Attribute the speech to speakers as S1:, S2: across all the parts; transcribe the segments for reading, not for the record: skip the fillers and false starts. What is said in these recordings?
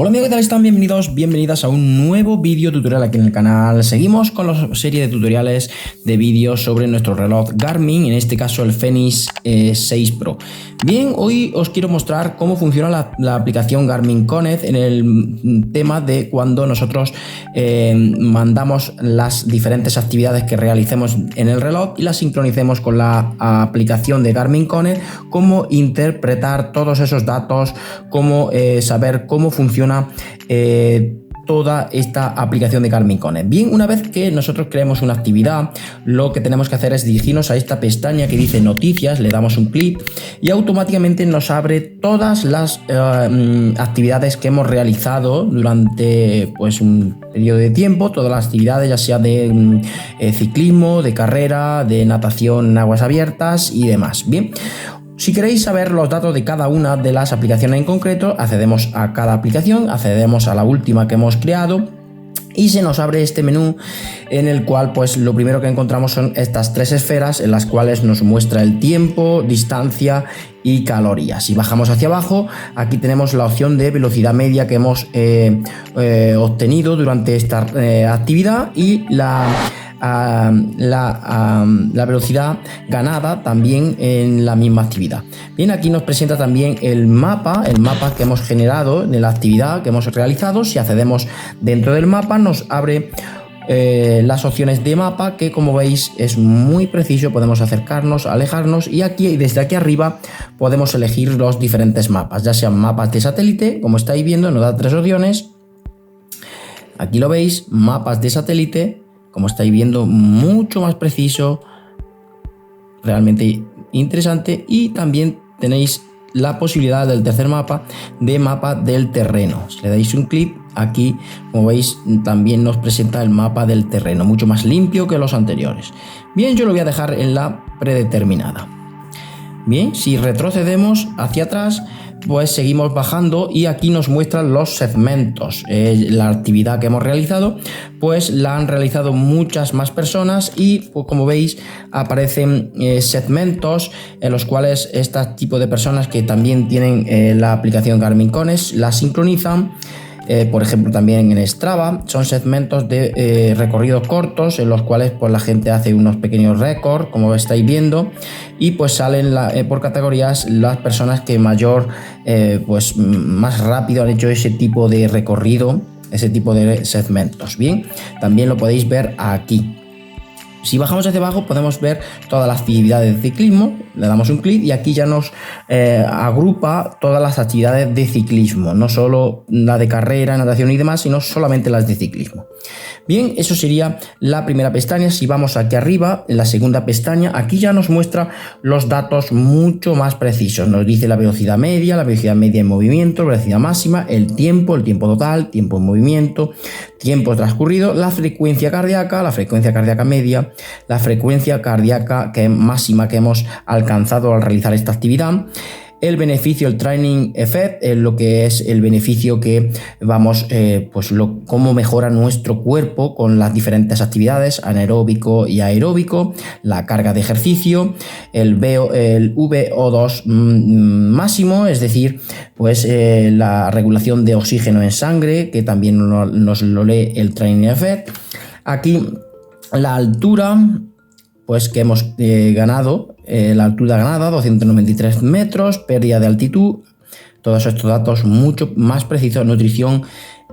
S1: Hola amigos, ¿qué tal están? Bienvenidos, bienvenidas a un nuevo vídeo tutorial aquí en el canal. Seguimos con la serie de tutoriales de vídeos sobre nuestro reloj Garmin, en este caso el Fenix 6 Pro. Bien, hoy os quiero mostrar cómo funciona la aplicación Garmin Connect en el tema de cuando nosotros mandamos las diferentes actividades que realicemos en el reloj y las sincronicemos con la aplicación de Garmin Connect, cómo interpretar todos esos datos, cómo saber cómo funciona toda esta aplicación de Garmin Connect. Bien, una vez que nosotros creemos una actividad, lo que tenemos que hacer es dirigirnos a esta pestaña que dice noticias, le damos un clic y automáticamente nos abre todas las actividades que hemos realizado durante pues un periodo de tiempo, todas las actividades, ya sea de ciclismo, de carrera, de natación en aguas abiertas y demás. Bien, si queréis saber los datos de cada una de las aplicaciones en concreto, accedemos a cada aplicación, accedemos a la última que hemos creado y se nos abre este menú en el cual pues lo primero que encontramos son estas tres esferas en las cuales nos muestra el tiempo, distancia y calorías. Si bajamos hacia abajo, aquí tenemos la opción de velocidad media que hemos obtenido durante esta actividad y la velocidad ganada también en la misma actividad. Bien, aquí nos presenta también el mapa que hemos generado de la actividad que hemos realizado. Si accedemos dentro del mapa, nos abre las opciones de mapa, que como veis es muy preciso, podemos acercarnos, alejarnos y aquí desde aquí arriba podemos elegir los diferentes mapas, ya sean mapas de satélite, como estáis viendo nos da tres opciones. Aquí lo veis, mapas de satélite, como estáis viendo, mucho más preciso, realmente interesante, y también tenéis la posibilidad del tercer mapa, de mapa del terreno. Si le dais un clic aquí, como veis, también nos presenta el mapa del terreno, mucho más limpio que los anteriores. Bien, yo lo voy a dejar en la predeterminada. Bien, si retrocedemos hacia atrás, pues seguimos bajando y aquí nos muestran los segmentos. La actividad que hemos realizado, pues la han realizado muchas más personas y pues, como veis, aparecen segmentos en los cuales este tipo de personas que también tienen la aplicación Garmin Connect la sincronizan. Por ejemplo, también en Strava son segmentos de recorridos cortos en los cuales pues, la gente hace unos pequeños récords, como estáis viendo, y pues salen por categorías las personas que pues más rápido han hecho ese tipo de recorrido, ese tipo de segmentos. Bien, también lo podéis ver aquí. Si bajamos hacia abajo podemos ver todas las actividades de ciclismo, le damos un clic y aquí ya nos agrupa todas las actividades de ciclismo, no solo la de carrera, natación y demás, sino solamente las de ciclismo. Bien, eso sería la primera pestaña. Si vamos aquí arriba, en la segunda pestaña, aquí ya nos muestra los datos mucho más precisos. Nos dice la velocidad media en movimiento, velocidad máxima, el tiempo total, tiempo en movimiento, tiempo transcurrido, la frecuencia cardíaca media, la frecuencia cardíaca máxima que hemos alcanzado al realizar esta actividad. El beneficio, el training effect, lo que es el beneficio que vamos, cómo mejora nuestro cuerpo con las diferentes actividades, anaeróbico y aeróbico, la carga de ejercicio, el VO2 máximo, es decir, pues la regulación de oxígeno en sangre, que también nos lo lee el training effect. Aquí la altura, pues que hemos ganado, la altura ganada 293 metros, pérdida de altitud, todos estos datos mucho más precisos, nutrición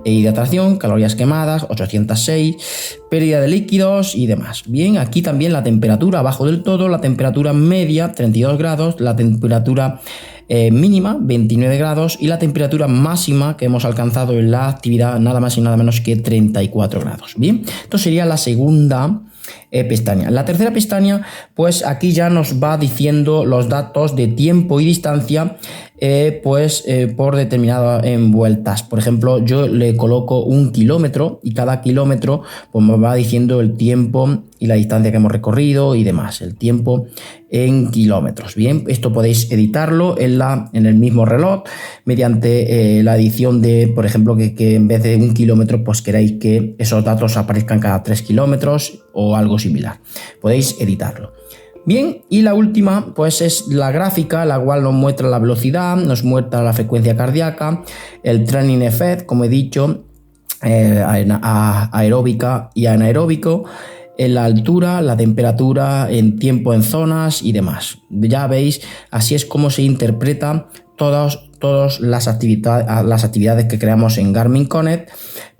S1: e hidratación, calorías quemadas 806, pérdida de líquidos y demás. Bien, aquí también la temperatura abajo del todo, la temperatura media 32 grados, la temperatura mínima 29 grados y la temperatura máxima que hemos alcanzado en la actividad nada más y nada menos que 34 grados. Bien, esto sería la segunda pestaña. La tercera pestaña, pues aquí ya nos va diciendo los datos de tiempo y distancia por determinado en vueltas. Por ejemplo, yo le coloco 1 kilómetro y cada kilómetro pues me va diciendo el tiempo y la distancia que hemos recorrido y demás, el tiempo en kilómetros. Bien, esto podéis editarlo en el mismo reloj mediante la edición de, por ejemplo, que en vez de 1 kilómetro pues queráis que esos datos aparezcan cada 3 kilómetros o algo similar. Podéis editarlo. Bien, y la última pues es la gráfica, la cual nos muestra la velocidad, nos muestra la frecuencia cardíaca, el training effect, como he dicho, aeróbica y anaeróbico, en la altura, la temperatura, en tiempo en zonas y demás. Ya veis, así es como se interpreta todas las actividades que creamos en Garmin Connect.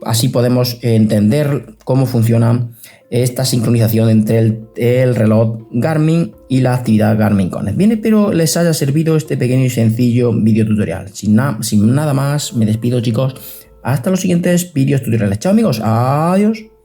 S1: Así podemos entender cómo funciona esta sincronización entre el reloj Garmin y la actividad Garmin Connect. Bien, espero les haya servido este pequeño y sencillo video tutorial. Sin nada más, me despido, chicos. Hasta los siguientes vídeos tutoriales. Chao, amigos. Adiós.